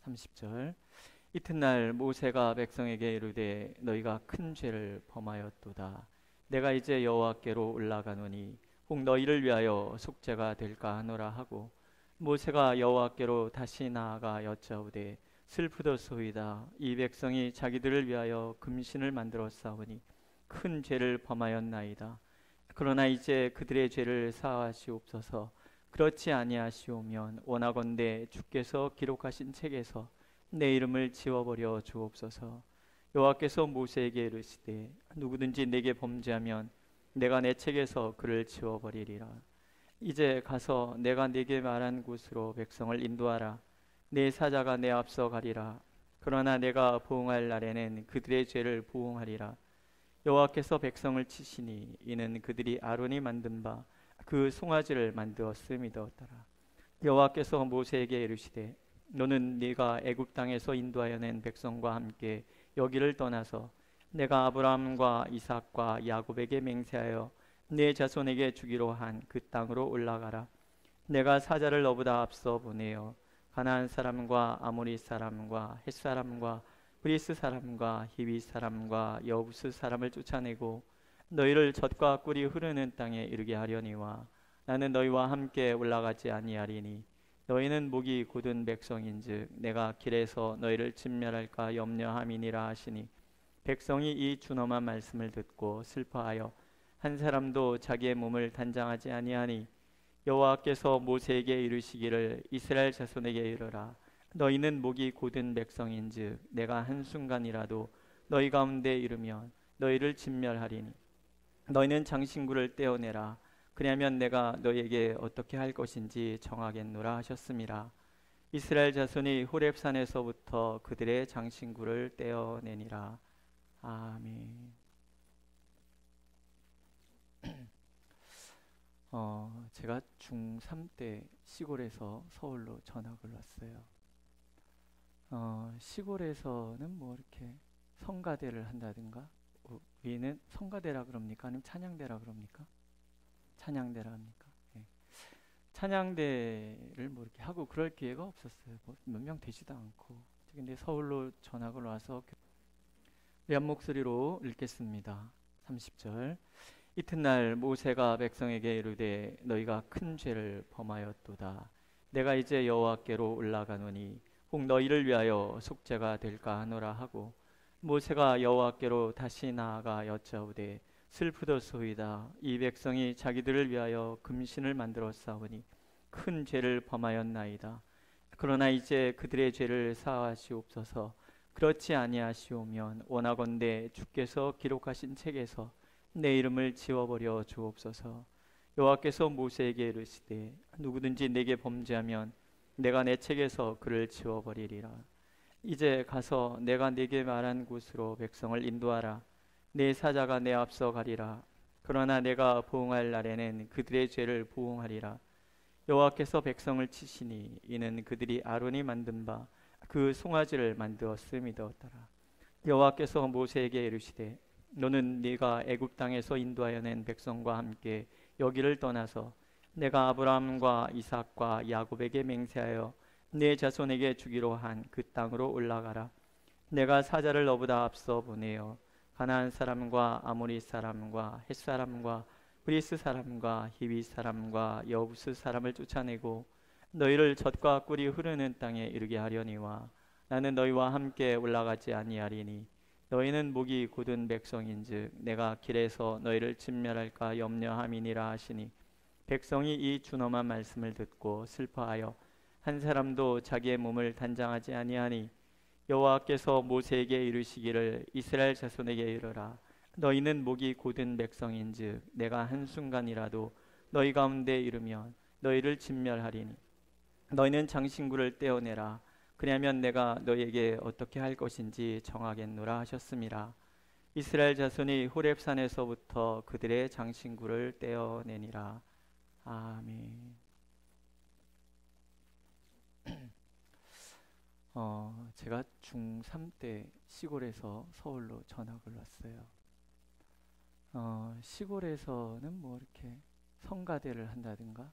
30절. 이튿날 모세가 백성에게 이르되 너희가 큰 죄를 범하였도다. 내가 이제 여호와께로 올라가노니 혹 너희를 위하여 속죄가 될까 하노라 하고, 모세가 여호와께로 다시 나아가 여짜오되 슬프도소이다. 이 백성이 자기들을 위하여 금신을 만들어 싸우니 큰 죄를 범하였나이다. 그러나 이제 그들의 죄를 사하시옵소서. 그렇지 아니하시오면 원하건대 주께서 기록하신 책에서 내 이름을 지워버려 주옵소서. 여호와께서 모세에게 이르시되 누구든지 내게 범죄하면 내가 내 책에서 그를 지워버리리라. 이제 가서 내가 네게 말한 곳으로 백성을 인도하라. 네 사자가 내 앞서 가리라. 그러나 내가 보응할 날에는 그들의 죄를 보응하리라. 여호와께서 백성을 치시니 이는 그들이 아론이 만든 바 그 송아지를 만들었음이더라. 여호와께서 모세에게 이르시되 너는 네가 애굽 땅에서 인도하여 낸 백성과 함께 여기를 떠나서 내가 아브라함과 이삭과 야곱에게 맹세하여 네 자손에게 주기로 한 그 땅으로 올라가라. 내가 사자를 너보다 앞서 보내어 가나안 사람과 아모리 사람과 헷 사람과 브리스 사람과 히비 사람과 여부스 사람을 쫓아내고 너희를 젖과 꿀이 흐르는 땅에 이르게 하려니와 나는 너희와 함께 올라가지 아니하리니 너희는 목이 곧은 백성인즉 내가 길에서 너희를 진멸할까 염려함이니라 하시니, 백성이 이 준엄한 말씀을 듣고 슬퍼하여 한 사람도 자기의 몸을 단장하지 아니하니, 여호와께서 모세에게 이르시기를 이스라엘 자손에게 이르라. 너희는 목이 곧은 백성인즉 내가 한순간이라도 너희 가운데 이르면 너희를 진멸하리니 너희는 장신구를 떼어내라. 그리하면 내가 너희에게 어떻게 할 것인지 정하겠노라 하셨음이라. 이스라엘 자손이 호렙산에서부터 그들의 장신구를 떼어내니라. 아멘. 제가 중3 때 시골에서 서울로 전학을 왔어요. 시골에서는 뭐 이렇게 성가대를 한다든가, 위에는 성가대라 그럽니까? 아니면 찬양대라 그럽니까? 찬양대라 합니까? 예. 찬양대를 뭐 이렇게 하고 그럴 기회가 없었어요. 뭐 몇 명 되지도 않고. 근데 서울로 전학을 와서 한 목소리로 읽겠습니다. 30절. 이튿날 모세가 백성에게 이르되 너희가 큰 죄를 범하였도다. 내가 이제 여호와께로 올라가노니 혹 너희를 위하여 속죄가 될까 하노라 하고, 모세가 여호와께로 다시 나아가 여짜오되 슬프도소이다. 이 백성이 자기들을 위하여 금신을 만들어 싸우니 큰 죄를 범하였나이다. 그러나 이제 그들의 죄를 사하시옵소서. 그렇지 아니하시오면 원하건대 주께서 기록하신 책에서 내 이름을 지워버려 주옵소서. 여호와께서 모세에게 이르시되 누구든지 내게 범죄하면 내가 내 책에서 그를 지워버리리라. 이제 가서 내가 네게 말한 곳으로 백성을 인도하라. 네 사자가 내 앞서 가리라. 그러나 내가 보응할 날에는 그들의 죄를 보응하리라. 여호와께서 백성을 치시니 이는 그들이 아론이 만든 바 그 송아지를 만들었음이더라. 여호와께서 모세에게 이르시되 너는 네가 애굽 땅에서 인도하여 낸 백성과 함께 여기를 떠나서 내가 아브라함과 이삭과 야곱에게 맹세하여 네 자손에게 주기로 한 그 땅으로 올라가라. 내가 사자를 너보다 앞서 보내어 가나안 사람과 아모리 사람과 헷 사람과 브리스 사람과 히비 사람과 여부스 사람을 쫓아내고 너희를 젖과 꿀이 흐르는 땅에 이르게 하려니와 나는 너희와 함께 올라가지 아니하리니 너희는 목이 곧은 백성인즉 내가 길에서 너희를 진멸할까 염려함이니라 하시니, 백성이 이 준엄한 말씀을 듣고 슬퍼하여 한 사람도 자기의 몸을 단장하지 아니하니, 여호와께서 모세에게 이르시기를 이스라엘 자손에게 이르라. 너희는 목이 곧은 백성인즉 내가 한순간이라도 너희 가운데 이르면 너희를 진멸하리니 너희는 장신구를 떼어내라. 그리하면 내가 너희에게 어떻게 할 것인지 정하겠노라 하셨음이라. 이스라엘 자손이 호렙산에서부터 그들의 장신구를 떼어내니라. 아멘. 제가 중3 때 시골에서 서울로 전학을 왔어요. 시골에서는 뭐 이렇게 성가대를 한다든가,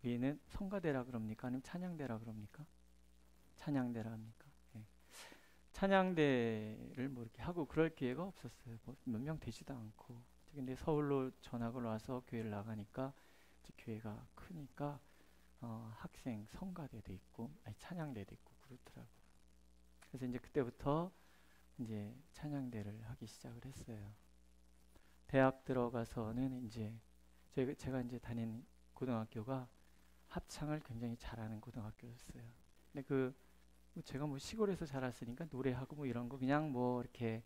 위에는 성가대라 그럽니까? 아니면 찬양대라 그럽니까? 찬양대라 합니까? 예. 찬양대를 뭐 이렇게 하고 그럴 기회가 없었어요. 뭐 몇 명 되지도 않고. 근데 서울로 전학을 와서 교회를 나가니까 이제 교회가 크니까 학생 성가대도 있고, 아니 찬양대도 있고 그렇더라고요. 그래서 이제 그때부터 이제 찬양대를 하기 시작을 했어요. 대학 들어가서는 이제 제가 이제 다닌 고등학교가 합창을 굉장히 잘하는 고등학교였어요. 근데 제가 뭐 시골에서 자랐으니까 노래하고 뭐 이런 거 그냥 뭐 이렇게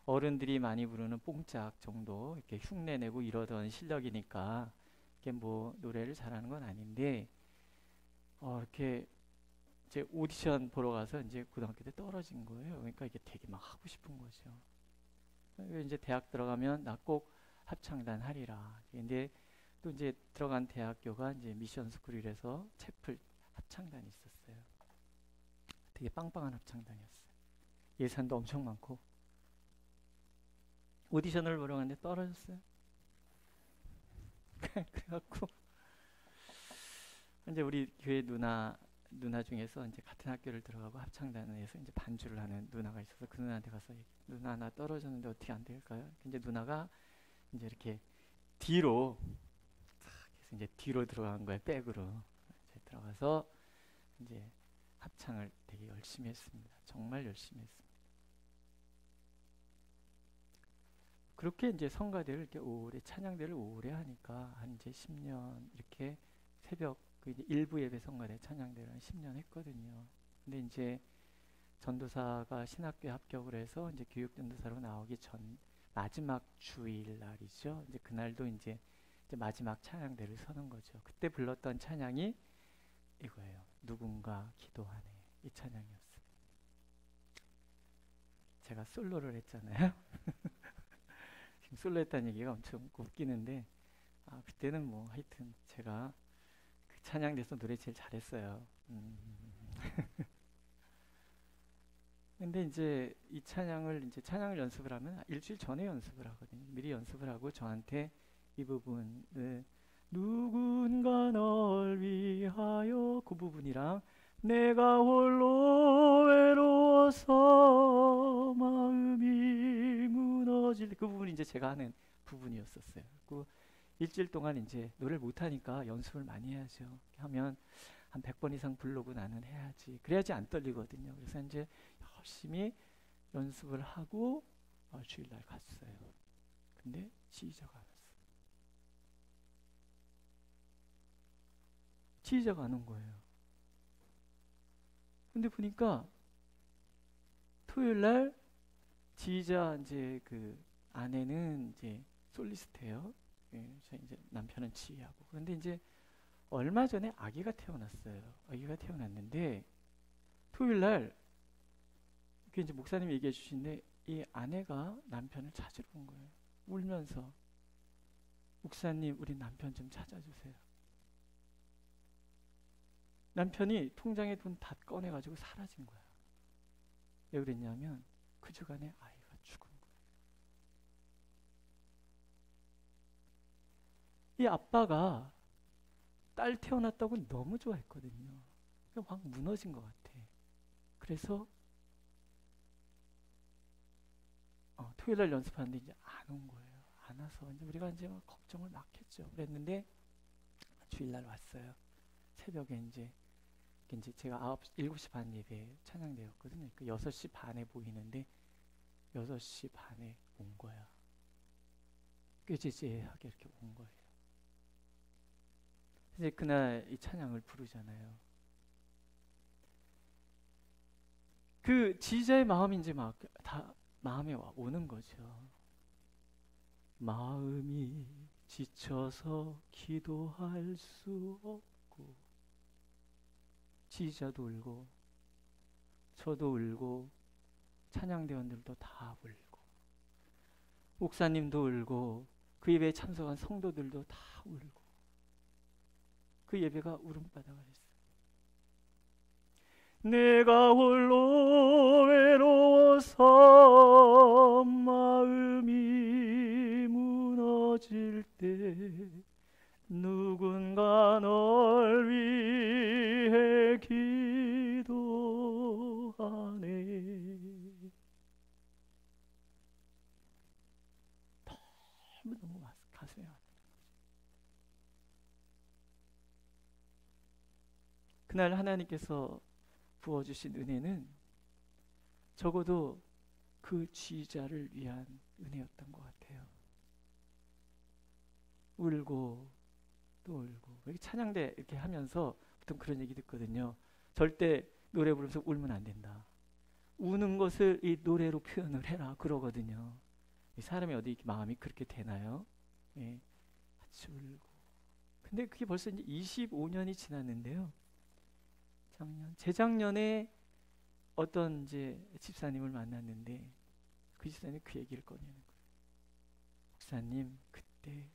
어른들이 많이 부르는 뽕짝 정도 이렇게 흉내 내고 이러던 실력이니까 이게 뭐 노래를 잘하는 건 아닌데 이렇게 이제 오디션 보러 가서 이제 고등학교 때 떨어진 거예요. 그러니까 이게 되게 막 하고 싶은 거죠. 이제 대학 들어가면 나 꼭 합창단 하리라. 근데 또 이제 들어간 대학교가 이제 미션 스쿨이라서 채플 합창단이 있었어요. 되게 빵빵한 합창단이었어요. 예산도 엄청 많고. 오디션을 보러 갔는데 떨어졌어요. 그래갖고 이제 우리 교회 누나 중에서 이제 같은 학교를 들어가고 합창단에서 이제 반주를 하는 누나가 있어서 그 누나한테 가서 누나 나 떨어졌는데 어떻게 안 될까요? 이제 누나가 이제 이렇게 뒤로 그래서 이제 뒤로 들어간 거예요. 백으로 이제 들어가서 이제 합창을 되게 열심히 했습니다. 정말 열심히 했습니다. 그렇게 이제 성가대를 이렇게 오래 찬양대를 오래 하니까 한 이제 10년 이렇게 새벽 그 이제 일부 예배 성가대 찬양대를 한 10년 했거든요. 근데 이제 전도사가 신학교에 합격을 해서 이제 교육전도사로 나오기 전 마지막 주일 날이죠. 이제 그날도 이제 마지막 찬양대를 서는 거죠. 그때 불렀던 찬양이 이거예요. 누군가 기도하네. 이 찬양이었어요. 제가 솔로를 했잖아요. 지금 솔로 했다는 얘기가 엄청 웃기는데 그때는 뭐 하여튼 제가 그 찬양대에서 노래 제일 잘했어요. 근데 이제 이 찬양을 연습을 하면 일주일 전에 연습을 하거든요. 미리 연습을 하고 저한테 이 부분을 누군가 널 위하여 그 부분이랑 내가 홀로 외로워서 마음이 무너질 그 부분이 이제 제가 하는 부분이었었어요. 그 일주일 동안 이제 노래를 못하니까 연습을 많이 해야죠. 하면 한 100번 이상 부르고 나는 해야지. 그래야지 안 떨리거든요. 그래서 이제 열심히 연습을 하고 주일날 갔어요. 근데 지휘자가 안 왔어요. 지휘자가 안 온 거예요. 근데 보니까 토요일날 지휘자 이제 그 아내는 이제 솔리스트예요. 예, 이제 남편은 지휘하고. 그런데 이제 얼마 전에 아기가 태어났어요. 아기가 태어났는데 토요일날 이제 목사님이 얘기해 주신데 이 아내가 남편을 찾으러 온 거예요. 울면서 목사님 우리 남편 좀 찾아주세요. 남편이 통장에 돈 다 꺼내가지고 사라진 거야. 왜 그랬냐면 그 주간에 아이가 죽은 거예요. 이 아빠가 딸 태어났다고 너무 좋아했거든요. 확 무너진 것 같아. 그래서 토요일날 연습하는데 이제 안 온 거예요. 안 와서 이제 우리가 이제 막 걱정을 막 했죠. 그랬는데 주일날 왔어요. 새벽에 이제 제가 7시 반 예배 찬양대였거든요. 그 6시 반에 보이는데 6시 반에 온 거야. 꾀지지하게 이렇게 온 거예요. 이제 그날 이 찬양을 부르잖아요. 그 지휘자의 마음이 이제 막 다 마음에 오는 거죠. 마음이 지쳐서 기도할 수 없고 지휘자도 울고 저도 울고 찬양대원들도 다 울고 목사님도 울고 그 예배에 참석한 성도들도 다 울고 그 예배가 울음바다가 됐어요. 내가 홀로 외로워서 마음이 무너질 때 누군가 널 위해 기도하네. 그날 하나님께서 부어주신 은혜는 적어도 그 지휘자를 위한 은혜였던 것 같아요. 울고 또 울고. 이렇게 찬양대 이렇게 하면서 보통 그런 얘기 듣거든요. 절대 노래 부르면서 울면 안 된다. 우는 것을 이 노래로 표현을 해라 그러거든요. 이 사람이 어디 이렇게 마음이 그렇게 되나요? 예, 같이 울고. 근데 그게 벌써 이제 25년이 지났는데요. 재작년에 어떤 이제 집사님을 만났는데 그 집사님이 그 얘기를 꺼내는 거예요. 목사님, 그때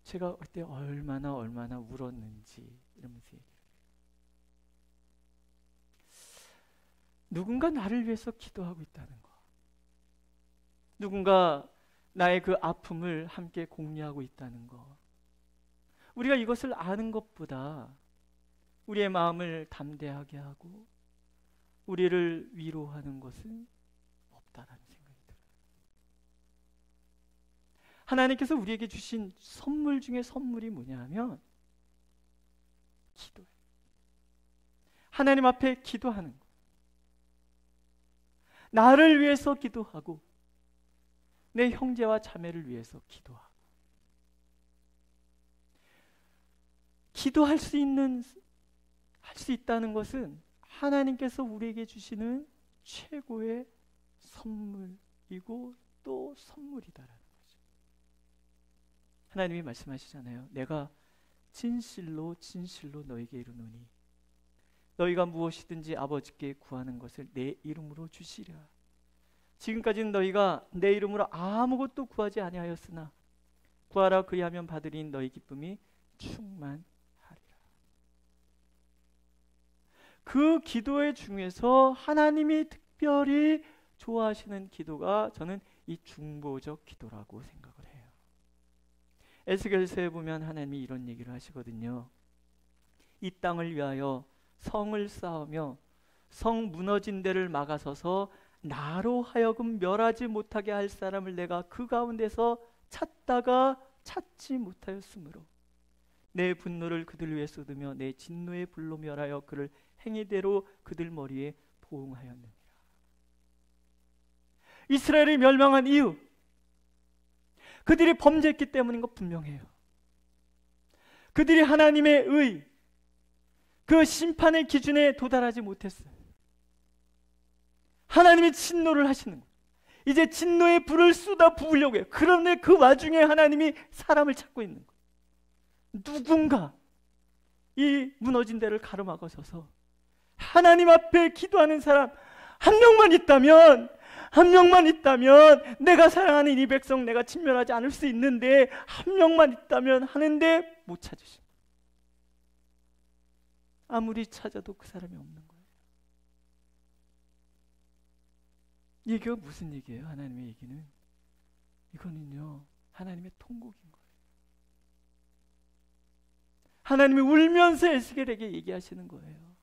제가 그때 얼마나 울었는지 이러면서 얘기를 해요. 누군가 나를 위해서 기도하고 있다는 거. 누군가 나의 그 아픔을 함께 공유하고 있다는 거. 우리가 이것을 아는 것보다 우리의 마음을 담대하게 하고 우리를 위로하는 것은 없다라는 생각이 들어요. 하나님께서 우리에게 주신 선물 중에 선물이 뭐냐면 기도예요. 하나님 앞에 기도하는 거. 나를 위해서 기도하고 내 형제와 자매를 위해서 기도하고. 기도할 수 있다는 것은 하나님께서 우리에게 주시는 최고의 선물이고 또 선물이다라는 거죠. 하나님이 말씀하시잖아요. 내가 진실로 너에게 이르노니 너희가 무엇이든지 아버지께 구하는 것을 내 이름으로 주시랴. 지금까지는 너희가 내 이름으로 아무것도 구하지 아니하였으나 구하라 그리하면 받으리니 너희 기쁨이 충만하리라. 그 기도의 중에서 하나님이 특별히 좋아하시는 기도가 저는 이 중보적 기도라고 생각을 해요. 에스겔서에 보면 하나님이 이런 얘기를 하시거든요. 이 땅을 위하여 성을 쌓으며 성 무너진 데를 막아서서 나로 하여금 멸하지 못하게 할 사람을 내가 그 가운데서 찾다가 찾지 못하였으므로 내 분노를 그들 위에 쏟으며 내 진노의 불로 멸하여 그를 행위대로 그들 머리에 보응하였느니라. 이스라엘이 멸망한 이유, 그들이 범죄했기 때문인 것 분명해요. 그들이 하나님의 의, 그 심판의 기준에 도달하지 못했어요. 하나님이 진노를 하시는 거예요. 이제 진노의 불을 쏟아 부으려고 해요. 그런데 그 와중에 하나님이 사람을 찾고 있는 거예요. 누군가 이 무너진 데를 가로막아서서 하나님 앞에 기도하는 사람 한 명만 있다면 내가 사랑하는 이 백성 내가 진멸하지 않을 수 있는데 한 명만 있다면 하는데 못 찾으신 거예요. 아무리 찾아도 그 사람이 없는 거예요. 이 얘기가 무슨 얘기예요? 하나님의 얘기는 이거는요 하나님의 통곡인 거예요. 하나님이 울면서 에스겔에게 얘기하시는 거예요.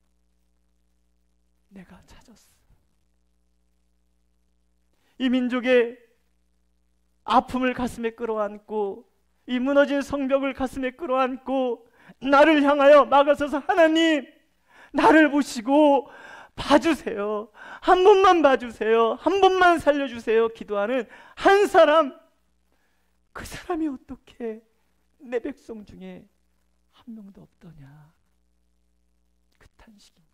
내가 찾았어. 이 민족의 아픔을 가슴에 끌어안고 이 무너진 성벽을 가슴에 끌어안고 나를 향하여 막아서서 하나님 나를 보시고 봐주세요. 한 번만 봐주세요. 한 번만 살려주세요. 기도하는 한 사람, 그 사람이 어떻게 내 백성 중에 한 명도 없더냐. 그 탄식인 거예요.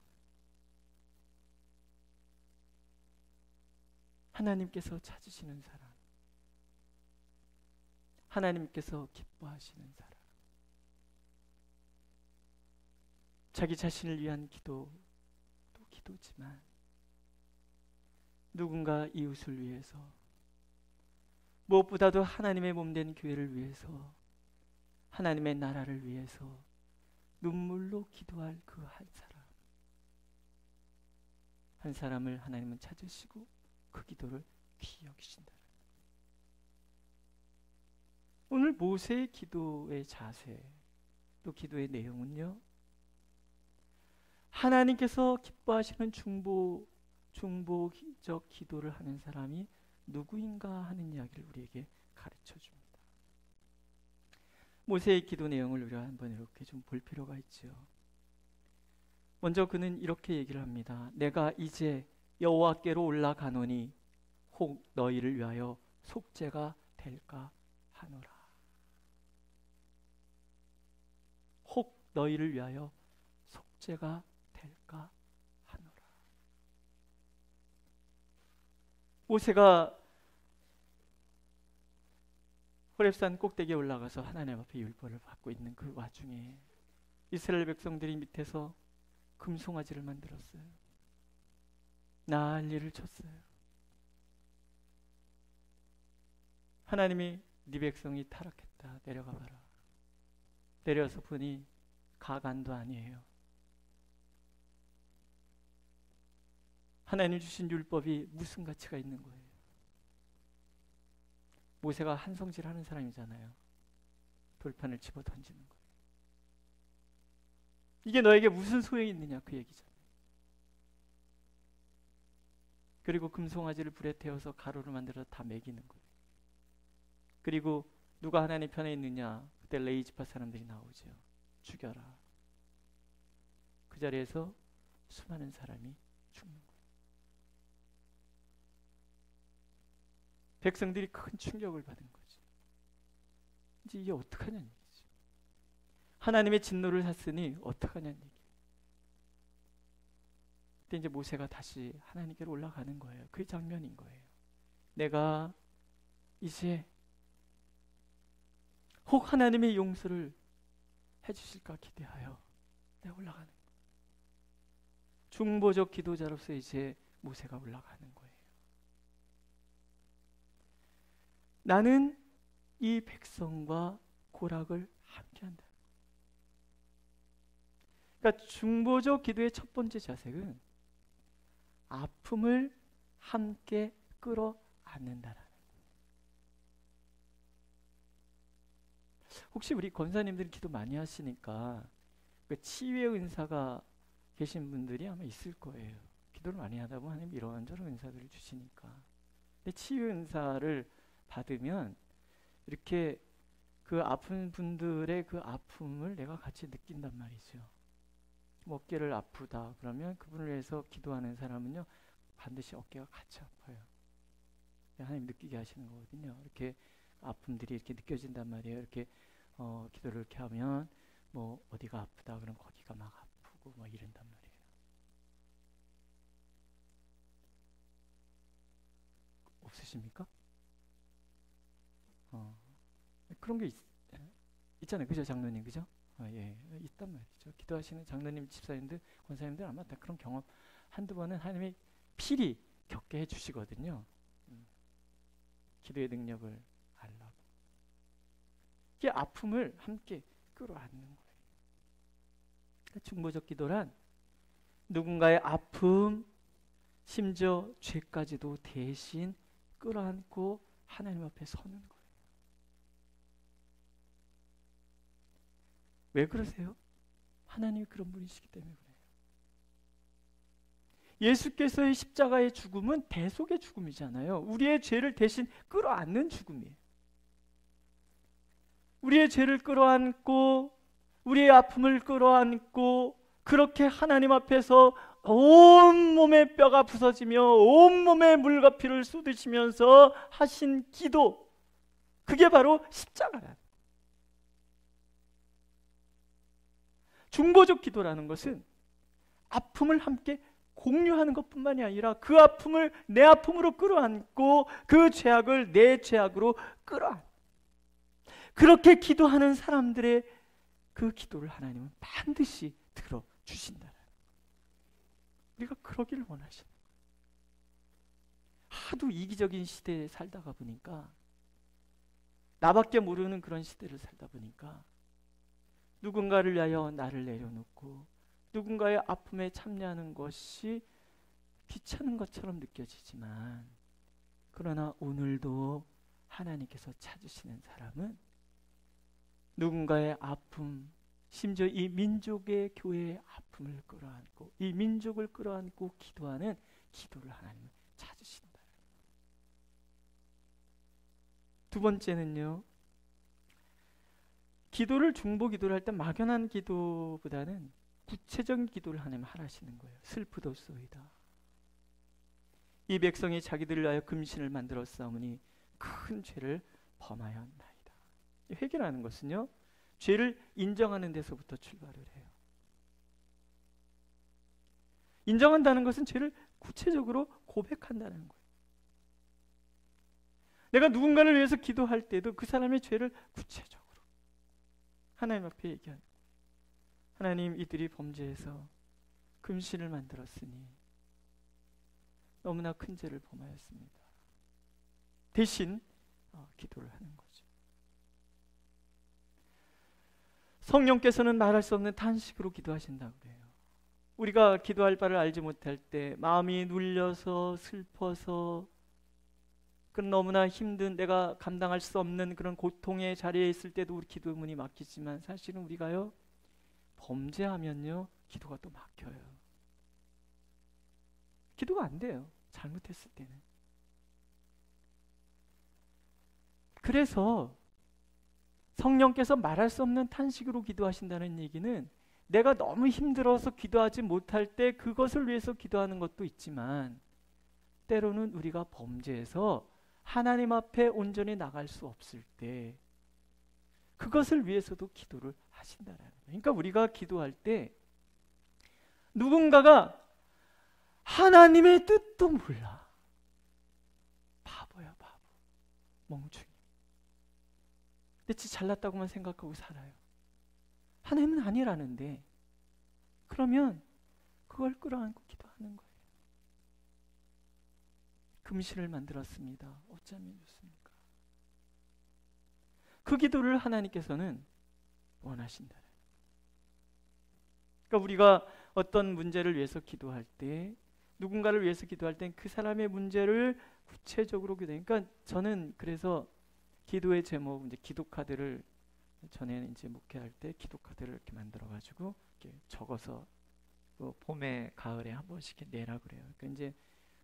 하나님께서 찾으시는 사람, 하나님께서 기뻐하시는 사람, 자기 자신을 위한 기도도 기도지만 누군가 이웃을 위해서, 무엇보다도 하나님의 몸된 교회를 위해서, 하나님의 나라를 위해서 눈물로 기도할 그 한 사람을 하나님은 찾으시고 그 기도를 귀히 여기신다. 오늘 모세의 기도의 자세, 또 기도의 내용은요, 하나님께서 기뻐하시는 중보적 기도를 하는 사람이 누구인가 하는 이야기를 우리에게 가르쳐 줍니다. 모세의 기도 내용을 우리가 한번 이렇게 좀 볼 필요가 있죠. 먼저 그는 이렇게 얘기를 합니다. 내가 이제 여호와께로 올라가노니 혹 너희를 위하여 속죄가 될까 하노라. 혹 너희를 위하여 속죄가 될까 하노라. 모세가 호렙산 꼭대기에 올라가서 하나님 앞에 율법을 받고 있는 그 와중에 이스라엘 백성들이 밑에서 금송아지를 만들었어요. 난리를 쳤어요. 하나님이 네 백성이 타락했다. 내려가 봐라. 내려서 보니 가간도 아니에요. 하나님 주신 율법이 무슨 가치가 있는 거예요? 모세가 한성질 하는 사람이잖아요. 돌판을 집어 던지는 거예요. 이게 너에게 무슨 소용이 있느냐 그 얘기잖아요. 그리고 금송아지를 불에 태워서 가루를 만들어서 다 먹이는 거예요. 그리고 누가 하나님 편에 있느냐? 그때 레이지파 사람들이 나오죠. 죽여라. 그 자리에서 수많은 사람이 죽는 거예요. 백성들이 큰 충격을 받은 거죠. 이제 이게 어떡하냐는 얘기죠. 하나님의 진노를 샀으니 어떡하냐는 얘기예요. 그때 이제 모세가 다시 하나님께로 올라가는 거예요. 그 장면인 거예요. 내가 이제 혹 하나님의 용서를 해주실까 기대하여 내가 올라가는 거예요. 중보적 기도자로서 이제 모세가 올라가는 거예요. 나는 이 백성과 고락을 함께한다. 그러니까 중보적 기도의 첫 번째 자색은 아픔을 함께 끌어안는다라는 거예요. 혹시 우리 권사님들이 기도 많이 하시니까 그 치유의 은사가 계신 분들이 아마 있을 거예요. 기도를 많이 하다 보면 하나님 이런저런 은사들을 주시니까. 근데 치유 은사를 받으면 이렇게 그 아픈 분들의 그 아픔을 내가 같이 느낀단 말이죠. 어깨를 아프다 그러면 그분을 위해서 기도하는 사람은요 반드시 어깨가 같이 아파요. 하나님 느끼게 하시는 거거든요. 이렇게 아픔들이 이렇게 느껴진단 말이에요. 이렇게 기도를 이렇게 하면 뭐 어디가 아프다 그러면 거기가 막 아프고 막 이런단 말이에요. 없으십니까? 그런 게 있잖아요. 그죠, 장로님, 그죠? 예, 있단 말이죠. 기도하시는 장로님, 집사님들, 권사님들 아마 다 그런 경험 한두 번은 하나님이 필히 겪게 해주시거든요. 기도의 능력을 알라고. 이게 아픔을 함께 끌어안는 거예요. 중보적 기도란 누군가의 아픔, 심지어 죄까지도 대신 끌어안고 하나님 앞에 서는 거예요. 왜 그러세요? 하나님이 그런 분이시기 때문에 그래요. 예수께서의 십자가의 죽음은 대속의 죽음이잖아요. 우리의 죄를 대신 끌어안는 죽음이에요. 우리의 죄를 끌어안고 우리의 아픔을 끌어안고 그렇게 하나님 앞에서 온 몸의 뼈가 부서지며 온 몸에 물과 피를 쏟으시면서 하신 기도, 그게 바로 십자가야. 중보적 기도라는 것은 아픔을 함께 공유하는 것뿐만이 아니라 그 아픔을 내 아픔으로 끌어안고 그 죄악을 내 죄악으로 끌어안. 그렇게 기도하는 사람들의 그 기도를 하나님은 반드시 들어주신다. 우리가 그러기를 원하시는 거예요. 하도 이기적인 시대에 살다가 보니까 나밖에 모르는 그런 시대를 살다 보니까 누군가를 위하여 나를 내려놓고 누군가의 아픔에 참여하는 것이 귀찮은 것처럼 느껴지지만 그러나 오늘도 하나님께서 찾으시는 사람은 누군가의 아픔, 심지어 이 민족의 교회의 아픔을 끌어안고 이 민족을 끌어안고 기도하는 기도를 하나님은 찾으신다. 두 번째는요, 기도를 중보 기도를 할 때 막연한 기도보다는 구체적인 기도를 하나님 하라시는 거예요. 슬프도소이다. 이 백성이 자기들을 위하여 금신을 만들었사오니 큰 죄를 범하였나이다. 회개라는 것은요, 죄를 인정하는 데서부터 출발을 해요. 인정한다는 것은 죄를 구체적으로 고백한다는 거예요. 내가 누군가를 위해서 기도할 때도 그 사람의 죄를 구체적으로 하나님 앞에 얘기하는 거예요. 하나님, 이들이 범죄해서 금신을 만들었으니 너무나 큰 죄를 범하였습니다. 대신 기도를 하는 거죠. 성령께서는 말할 수 없는 탄식으로 기도하신다고 그래요. 우리가 기도할 바를 알지 못할 때 마음이 눌려서 슬퍼서 그 너무나 힘든, 내가 감당할 수 없는 그런 고통의 자리에 있을 때도 우리 기도 문이 막히지만, 사실은 우리가요, 범죄하면요, 기도가 또 막혀요. 기도가 안 돼요, 잘못했을 때는. 그래서 성령께서 말할 수 없는 탄식으로 기도하신다는 얘기는, 내가 너무 힘들어서 기도하지 못할 때 그것을 위해서 기도하는 것도 있지만, 때로는 우리가 범죄해서 하나님 앞에 온전히 나갈 수 없을 때 그것을 위해서도 기도를 하신다는 거예요. 그러니까 우리가 기도할 때 누군가가 하나님의 뜻도 몰라. 바보야, 바보. 멍충이. 내 지 잘났다고만 생각하고 살아요. 하나님은 아니라는데, 그러면 그걸 끌어안고 기도하는 거예요. 금신을 만들었습니다. 어쩌면 좋습니까? 그 기도를 하나님께서는 원하신다. 그러니까 우리가 어떤 문제를 위해서 기도할 때, 누군가를 위해서 기도할 때 그 사람의 문제를 구체적으로 기도해요. 그러니까 저는 그래서 기도의 제목, 이제 기도 카드를, 전에는 이제 목회할 때 기도 카드를 이렇게 만들어 가지고 이렇게 적어서 봄에 가을에 한 번씩 이렇게 내라 그래요. 그러니까 이제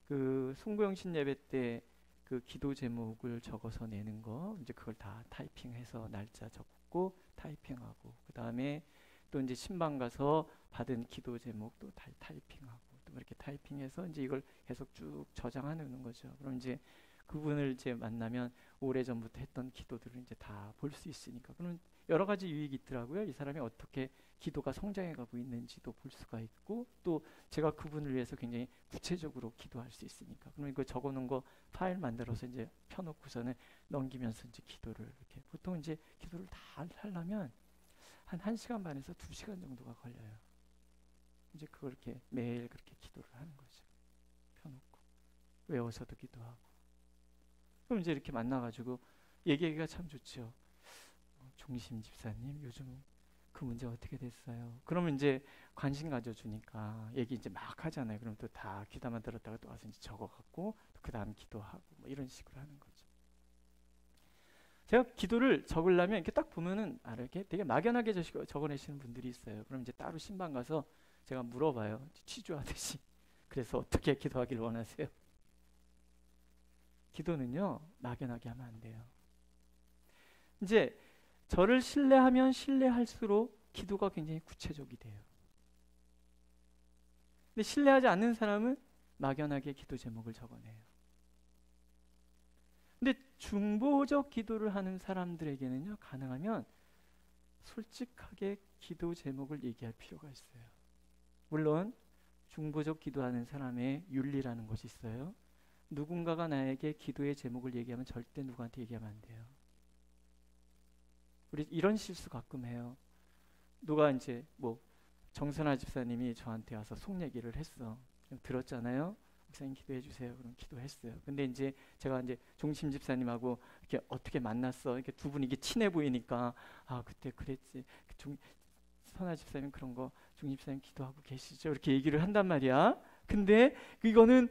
그 송구영신 예배 때 그 기도 제목을 적어서 내는 거, 이제 그걸 다 타이핑해서 날짜 적고 타이핑하고, 그 다음에 또 이제 신방 가서 받은 기도 제목도 다 타이핑하고, 또 이렇게 타이핑해서 이제 이걸 계속 쭉 저장하는 거죠. 그럼 이제 그분을 이제 만나면 오래전부터 했던 기도들을 이제 다 볼 수 있으니까, 그럼 여러 가지 유익이 있더라고요. 이 사람이 어떻게 기도가 성장해 가고 있는지도 볼 수가 있고, 또 제가 그분을 위해서 굉장히 구체적으로 기도할 수 있으니까, 그럼 이거 적어놓은 거 파일 만들어서 이제 펴놓고서는 넘기면서 이제 기도를 이렇게, 보통 이제 기도를 다 하려면 한 1시간 반에서 2시간 정도가 걸려요. 이제 그걸 이렇게 매일 그렇게 기도를 하는 거죠. 펴놓고 외워서도 기도하고. 그럼 이제 이렇게 만나가지고 얘기하기가 참 좋죠. 중심 집사님, 요즘 그 문제 어떻게 됐어요? 그러면 이제 관심 가져주니까 얘기 이제 막 하잖아요. 그럼 또 다 귀담아 들었다가 또 와서 이제 적어갖고 그 다음 기도하고, 뭐 이런 식으로 하는 거죠. 제가 기도를 적으려면 이렇게 딱 보면은 이렇게 되게 막연하게 적어내시는 분들이 있어요. 그럼 이제 따로 신방 가서 제가 물어봐요. 취조하듯이. 그래서 어떻게 기도하길 원하세요? 기도는요, 막연하게 하면 안 돼요. 이제 저를 신뢰하면 신뢰할수록 기도가 굉장히 구체적이 돼요. 근데 신뢰하지 않는 사람은 막연하게 기도 제목을 적어내요. 근데 중보적 기도를 하는 사람들에게는요, 가능하면 솔직하게 기도 제목을 얘기할 필요가 있어요. 물론 중보적 기도하는 사람의 윤리라는 것이 있어요. 누군가가 나에게 기도의 제목을 얘기하면 절대 누구한테 얘기하면 안 돼요. 우리 이런 실수 가끔 해요. 누가 이제 뭐 정선아 집사님이 저한테 와서 속 얘기를 했어. 들었잖아요. 목사님 기도해 주세요. 그럼 기도했어요. 근데 이제 제가 이제 종심 집사님하고 이렇게 어떻게 만났어. 이렇게 두 분이 이게 친해 보이니까, 아 그때 그랬지. 선아 집사님 그런 거 종심 집사님 기도하고 계시죠. 이렇게 얘기를 한단 말이야. 근데 이거는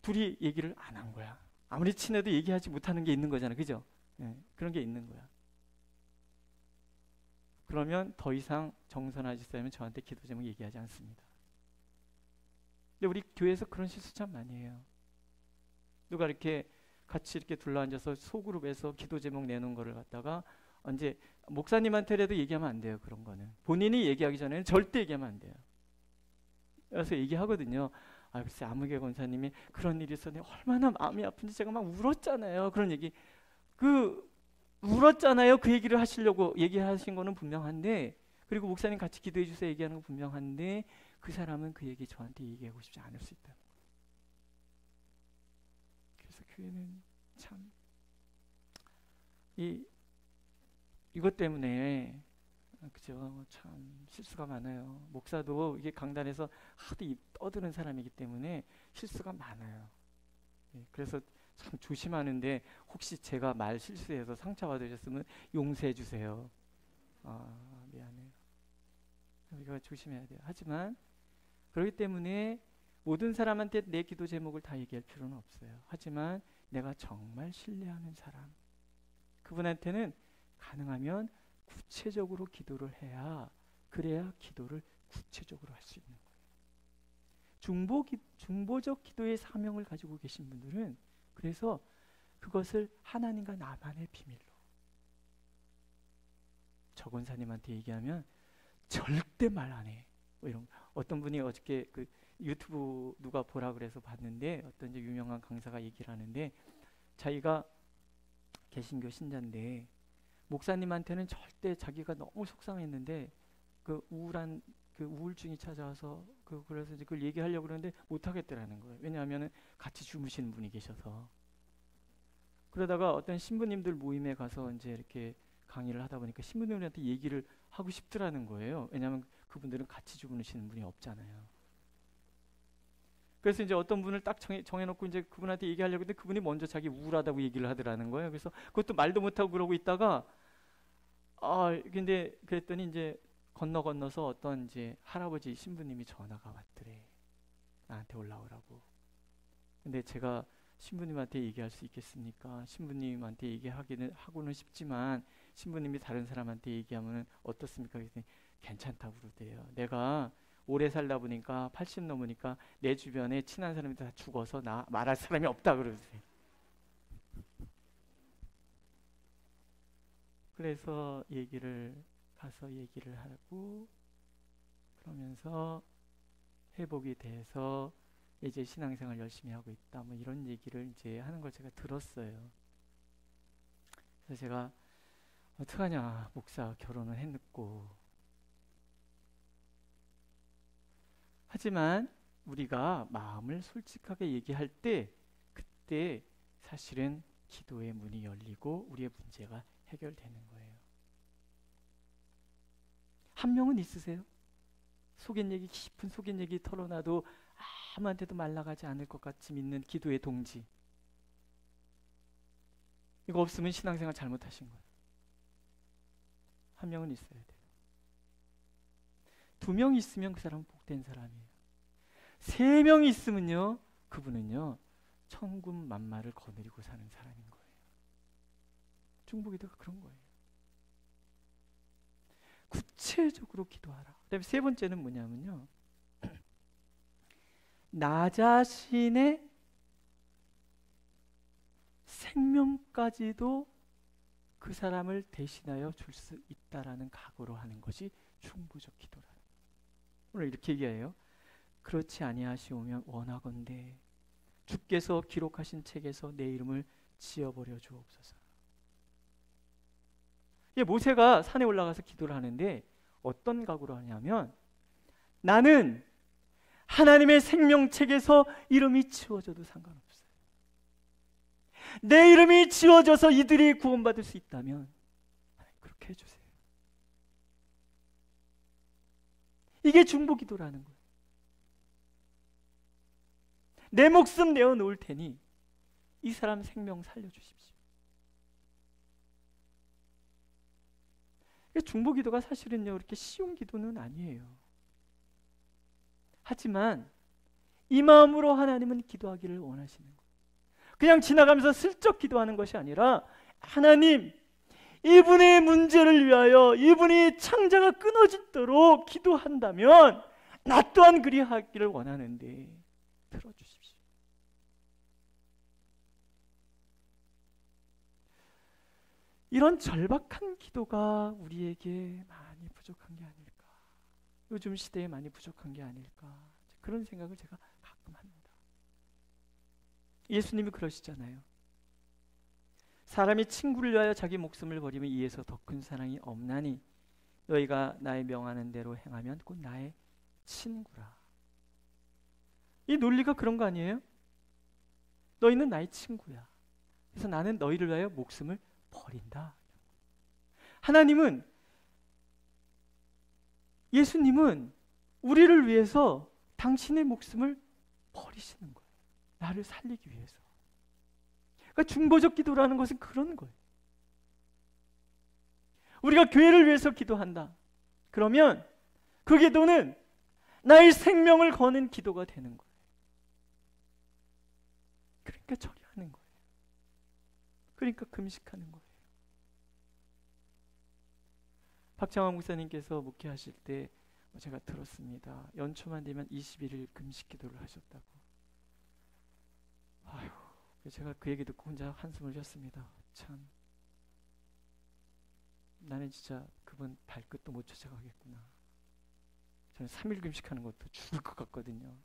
둘이 얘기를 안 한 거야. 아무리 친해도 얘기하지 못하는 게 있는 거잖아, 그죠? 네, 그런 게 있는 거야. 그러면 더 이상 정선아 집사님은 저한테 기도 제목 얘기하지 않습니다. 근데 우리 교회에서 그런 실수 참 많이 해요. 누가 이렇게 같이 이렇게 둘러앉아서 소그룹에서 기도 제목 내놓은 거를 갖다가 언제 목사님한테라도 얘기하면 안 돼요. 그런 거는 본인이 얘기하기 전에는 절대 얘기하면 안 돼요. 그래서 얘기하거든요. 글쎄 아무개 권사님이 그런 일이 있었는데 얼마나 마음이 아픈지 제가 막 울었잖아요. 그런 얘기, 울었잖아요. 그 얘기를 하시려고 얘기하신 거는 분명한데, 그리고 목사님 같이 기도해 주세요 얘기하는 거 분명한데, 그 사람은 그 얘기 저한테 얘기하고 싶지 않을 수 있다는 거예요. 그래서 교회는 참 이것 때문에 그죠? 참 실수가 많아요. 목사도 이게 강단에서 하도 입 떠드는 사람이기 때문에 실수가 많아요. 그래서 참 조심하는데, 혹시 제가 말 실수해서 상처받으셨으면 용서해 주세요. 미안해요. 우리가 조심해야 돼요. 하지만 그렇기 때문에 모든 사람한테 내 기도 제목을 다 얘기할 필요는 없어요. 하지만 내가 정말 신뢰하는 사람, 그분한테는 가능하면 구체적으로 기도를 해야, 그래야 기도를 구체적으로 할 수 있는 거예요. 중보적 기도의 사명을 가지고 계신 분들은 그래서 그것을 하나님과 나만의 비밀로, 저 권사님한테 얘기하면 절대 말 안 해. 뭐 이런. 어떤 분이 어저께 그 유튜브 누가 보라 그래서 봤는데, 어떤 이제 유명한 강사가 얘기를 하는데, 자기가 개신교 신자인데 목사님한테는 절대 자기가 너무 속상했는데 그 우울증이 찾아와서 그래서 이제 그걸 얘기하려고 그러는데 못 하겠더라는 거예요. 왜냐하면은 같이 주무시는 분이 계셔서. 그러다가 어떤 신부님들 모임에 가서 이제 이렇게 강의를 하다 보니까 신부님들한테 얘기를 하고 싶더라는 거예요. 왜냐하면 그분들은 같이 주무시는 분이 없잖아요. 그래서 이제 어떤 분을 딱 정해놓고 이제 그분한테 얘기하려고 했는데 그분이 먼저 자기 우울하다고 얘기를 하더라는 거예요. 그래서 그것도 말도 못하고 그러고 있다가 근데 그랬더니 이제 건너서 어떤 이제 할아버지 신부님이 전화가 왔더래. 나한테 올라오라고. 근데 제가 신부님한테 얘기할 수 있겠습니까? 신부님한테 하고는 싶지만 신부님이 다른 사람한테 얘기하면 어떻습니까? 그랬더니 괜찮다고 그러대요. 내가 오래 살다 보니까 80 넘으니까 내 주변에 친한 사람이 다 죽어서 나 말할 사람이 없다 그러세요. 그래서 가서 얘기를 하고 그러면서 회복이 돼서 이제 신앙생활 열심히 하고 있다, 뭐 이런 얘기를 이제 하는 걸 제가 들었어요. 그래서 제가 어떡하냐, 목사 결혼을 했고. 하지만 우리가 마음을 솔직하게 얘기할 때, 그때 사실은 기도의 문이 열리고 우리의 문제가 해결되는 거예요. 한 명은 있으세요? 깊은 속인 얘기 털어놔도 아무한테도 말라가지 않을 것 같이 믿는 기도의 동지. 이거 없으면 신앙생활 잘못하신 거예요. 한 명은 있어야 돼요. 2명 있으면 그 사람은 복된 사람이에요. 3명이 있으면요, 그분은요 천군 만마를 거느리고 사는 사람인 거예요. 중보기도가 그런 거예요. 구체적으로 기도하라. 그다음에 3번째는 뭐냐면요, 나 자신의 생명까지도 그 사람을 대신하여 줄 수 있다라는 각오로 하는 것이 중보적 기도라는 거예요. 오늘 이렇게 얘기해요. 그렇지 아니하시오면 원하건대 주께서 기록하신 책에서 내 이름을 지어버려 주옵소서. 모세가 산에 올라가서 기도를 하는데 어떤 각오로 하냐면, 나는 하나님의 생명책에서 이름이 지워져도 상관없어요. 내 이름이 지워져서 이들이 구원받을 수 있다면 그렇게 해주세요. 이게 중보기도라는 거예요. 내 목숨 내어놓을 테니 이 사람 생명 살려주십시오. 중보기도가 사실은요 이렇게 쉬운 기도는 아니에요. 하지만 이 마음으로 하나님은 기도하기를 원하시는 거예요. 그냥 지나가면서 슬쩍 기도하는 것이 아니라, 하나님, 이분의 문제를 위하여 이분이 창자가 끊어지도록 기도한다면 나 또한 그리하기를 원하는데 들어주십시오. 이런 절박한 기도가 우리에게 많이 부족한 게 아닐까. 요즘 시대에 많이 부족한 게 아닐까. 그런 생각을 제가 가끔 합니다. 예수님이 그러시잖아요. 사람이 친구를 위하여 자기 목숨을 버리면 이에서 더 큰 사랑이 없나니 너희가 나의 명하는 대로 행하면 곧 나의 친구라. 이 논리가 그런 거 아니에요? 너희는 나의 친구야. 그래서 나는 너희를 위하여 목숨을 버린다. 하나님은, 예수님은 우리를 위해서 당신의 목숨을 버리시는 거예요. 나를 살리기 위해서. 그러니까 중보적 기도라는 것은 그런 거예요. 우리가 교회를 위해서 기도한다. 그러면 그 기도는 나의 생명을 거는 기도가 되는 거예요. 그러니까 절약하는 거예요. 그러니까 금식하는 거예요. 박창환 목사님께서 목회하실 때 제가 들었습니다. 연초만 되면 21일 금식 기도를 하셨다고. 아유, 제가 그 얘기 듣고 혼자 한숨을 쉬었습니다. 참, 나는 진짜 그분 발끝도 못 찾아가겠구나. 저는 3일 금식하는 것도 죽을 것 같거든요.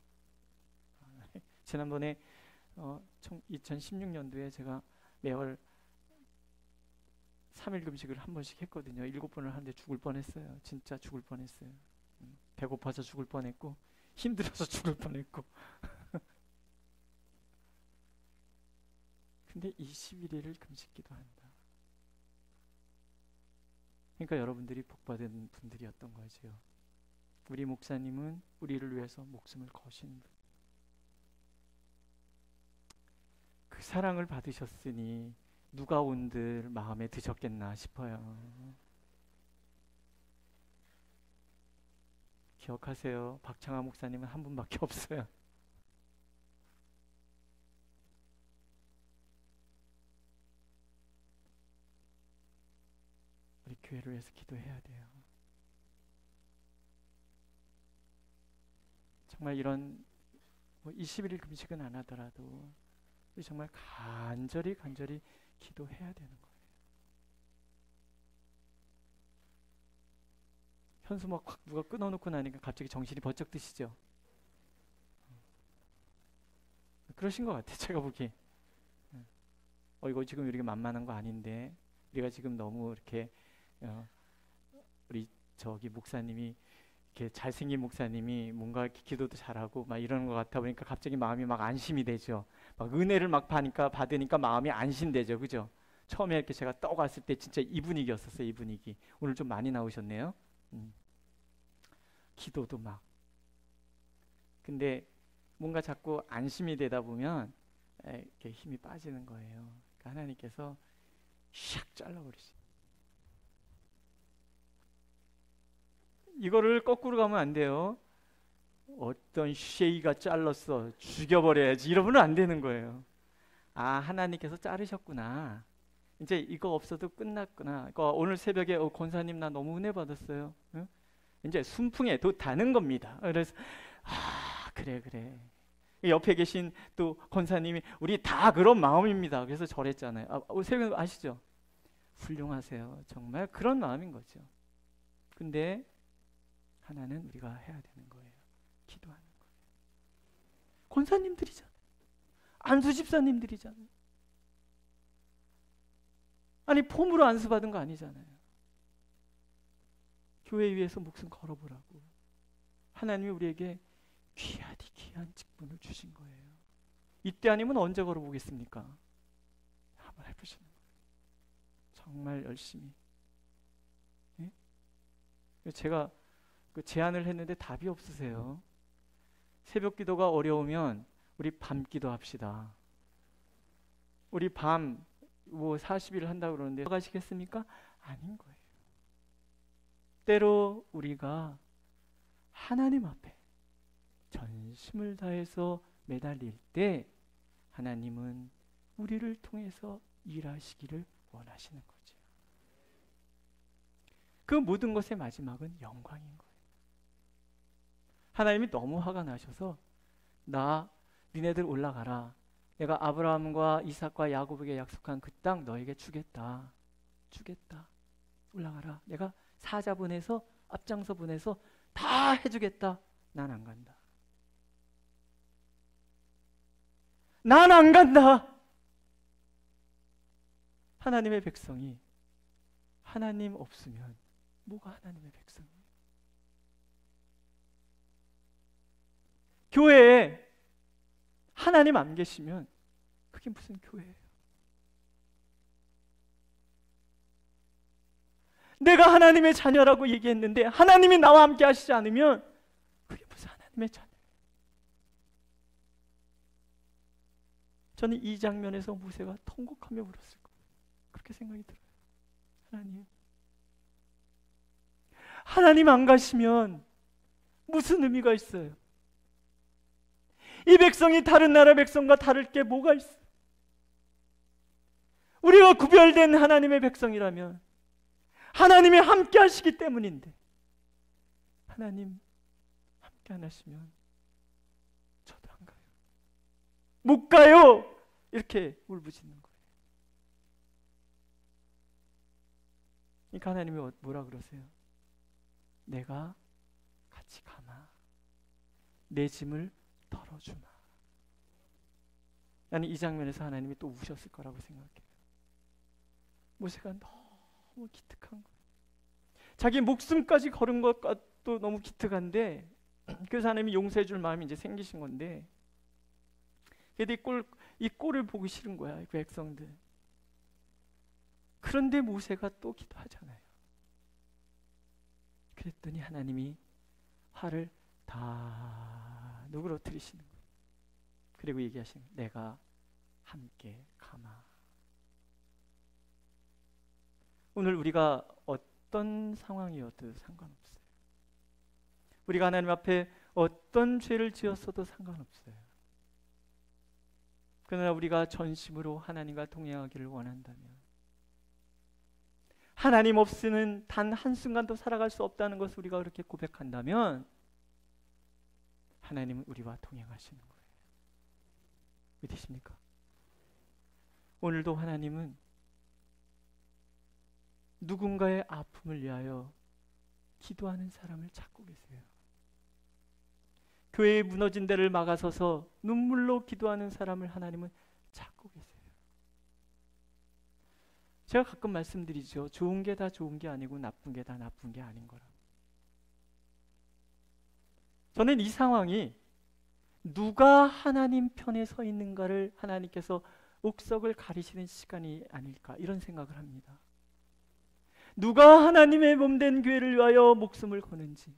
지난번에 2016년도에 제가 매월 3일 금식을 한 번씩 했거든요. 7번을 하는데 죽을 뻔했어요. 진짜 죽을 뻔했어요. 배고파서 죽을 뻔했고 힘들어서 죽을 뻔했고. 근데 21일을 금식 기도한다. 그러니까 여러분들이 복받은 분들이었던 거죠. 우리 목사님은 우리를 위해서 목숨을 거신 분. 그 사랑을 받으셨으니 누가 온들 마음에 드셨겠나 싶어요. 기억하세요. 박창하 목사님은 한 분밖에 없어요. 우리 교회를 위해서 기도해야 돼요. 정말 이런 21일 금식은 안 하더라도 우리 정말 간절히 기도해야 되는 거예요. 현수 막 확 누가 끊어놓고 나니까 갑자기 정신이 번쩍 드시죠? 그러신 것 같아요. 제가 보기에. 이거 지금 이렇게 만만한 거 아닌데 우리가 지금 너무 이렇게 우리 저기 목사님이 이렇게 잘생긴 목사님이 뭔가 이렇게 기도도 잘하고 막 이러는 것 같아 보니까 갑자기 마음이 막 안심이 되죠. 막 은혜를 막 받으니까 마음이 안심되죠. 그죠? 처음에 이렇게 제가 떠갔을 때 진짜 이 분위기였었어요. 이 분위기. 오늘 좀 많이 나오셨네요. 기도도 막. 근데 뭔가 자꾸 안심이 되다 보면 이렇게 힘이 빠지는 거예요. 그러니까 하나님께서 샥 잘라버리시. 이거를 거꾸로 가면 안 돼요. 어떤 쉐이가 잘랐어 죽여버려야지 이러면 안 되는 거예요. 아, 하나님께서 자르셨구나. 이제 이거 없어도 끝났구나. 그러니까 오늘 새벽에 권사님 나 너무 은혜 받았어요. 응? 이제 순풍에 돛다는 겁니다. 그래서 그래 옆에 계신 또 권사님이 우리 다 그런 마음입니다. 그래서 저랬잖아요. 새벽에 아시죠? 훌륭하세요. 정말 그런 마음인 거죠. 근데 하나는 우리가 해야 되는 거예요. 기도하는 거예요. 권사님들이잖아요. 안수 집사님들이잖아요. 아니 폼으로 안수 받은 거 아니잖아요. 교회 위해서 목숨 걸어보라고. 하나님이 우리에게 귀하디 귀한 직분을 주신 거예요. 이때 아니면 언제 걸어보겠습니까? 한번 해보시는 거예요. 정말 열심히. 예? 제가 그 제안을 했는데 답이 없으세요. 새벽 기도가 어려우면 우리 밤 기도합시다. 우리 밤 40일 한다고 그러는데 가시겠습니까? 아닌 거예요. 때로 우리가 하나님 앞에 전심을 다해서 매달릴 때 하나님은 우리를 통해서 일하시기를 원하시는 거죠. 그 모든 것의 마지막은 영광인 거예요. 하나님이 너무 화가 나셔서 니네들 올라가라. 내가 아브라함과 이삭과 야곱에게 약속한 그 땅 너에게 주겠다. 주겠다. 올라가라. 내가 사자 보내서 앞장서 보내서 다 해주겠다. 난 안 간다. 난 안 간다. 하나님의 백성이 하나님 없으면 뭐가 하나님의 백성이에요? 교회에 하나님 안 계시면 그게 무슨 교회예요? 내가 하나님의 자녀라고 얘기했는데 하나님이 나와 함께 하시지 않으면 그게 무슨 하나님의 자녀예요? 저는 이 장면에서 모세가 통곡하며 울었을 거예요. 그렇게 생각이 들어요. 하나님 안 가시면 무슨 의미가 있어요? 이 백성이 다른 나라 백성과 다를 게 뭐가 있어요? 우리가 구별된 하나님의 백성이라면 하나님이 함께 하시기 때문인데 하나님 함께 안 하시면 저도 안 가요. 못 가요. 이렇게 울부짖는 거예요. 그러니까 하나님이 뭐라 그러세요? 내가 같이 가마. 내 짐을 덜어주마. 나는 이 장면에서 하나님이 또 우셨을 거라고 생각해요. 모세가 너무 기특한 거예요. 자기 목숨까지 걸은 것도 너무 기특한데 그래서 하나님이 용서해 줄 마음이 이제 생기신 건데 이 꼴을 보기 싫은 거야. 그 백성들. 그런데 모세가 또 기도하잖아요. 그랬더니 하나님이 화를 다 누그러뜨리시는 거예요. 그리고 얘기하시는 거예요. 내가 함께 가마. 오늘 우리가 어떤 상황이어도 상관없어요. 우리가 하나님 앞에 어떤 죄를 지었어도 상관없어요. 그러나 우리가 전심으로 하나님과 동행하기를 원한다면 하나님 없이는 단 한순간도 살아갈 수 없다는 것을 우리가 그렇게 고백한다면 하나님은 우리와 동행하시는 거예요. 믿으십니까? 오늘도 하나님은 누군가의 아픔을 위하여 기도하는 사람을 찾고 계세요. 교회의 무너진 데를 막아서서 눈물로 기도하는 사람을 하나님은 찾고 계세요. 제가 가끔 말씀드리죠. 좋은 게 다 좋은 게 아니고 나쁜 게 다 나쁜 게 아닌 거라. 저는 이 상황이 누가 하나님 편에 서 있는가를 하나님께서 옥석을 가리시는 시간이 아닐까 이런 생각을 합니다. 누가 하나님의 몸된 교회를 위하여 목숨을 거는지,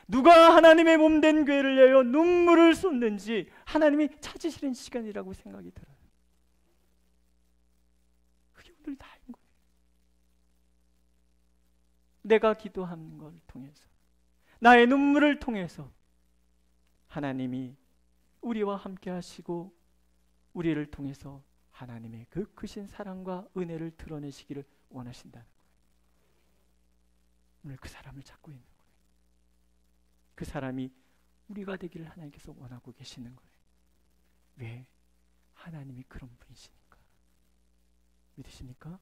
누가 하나님의 몸된 교회를 위하여 눈물을 쏟는지 하나님이 찾으시는 시간이라고 생각이 들어요. 그게 오늘 다인 거예요. 내가 기도하는 걸 통해서, 나의 눈물을 통해서 하나님이 우리와 함께 하시고 우리를 통해서 하나님의 그 크신 사랑과 은혜를 드러내시기를 원하신다는 거예요. 오늘 그 사람을 찾고 있는 거예요. 그 사람이 우리가 되기를 하나님께서 원하고 계시는 거예요. 왜? 하나님이 그런 분이시니까. 믿으십니까?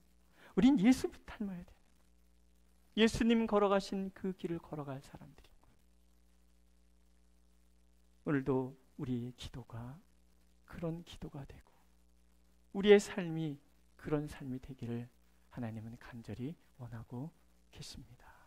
우린 예수부터 닮아야 돼요. 예수님 걸어가신 그 길을 걸어갈 사람들인 거예요. 오늘도 우리의 기도가 그런 기도가 되고 우리의 삶이 그런 삶이 되기를 하나님은 간절히 원하고 계십니다.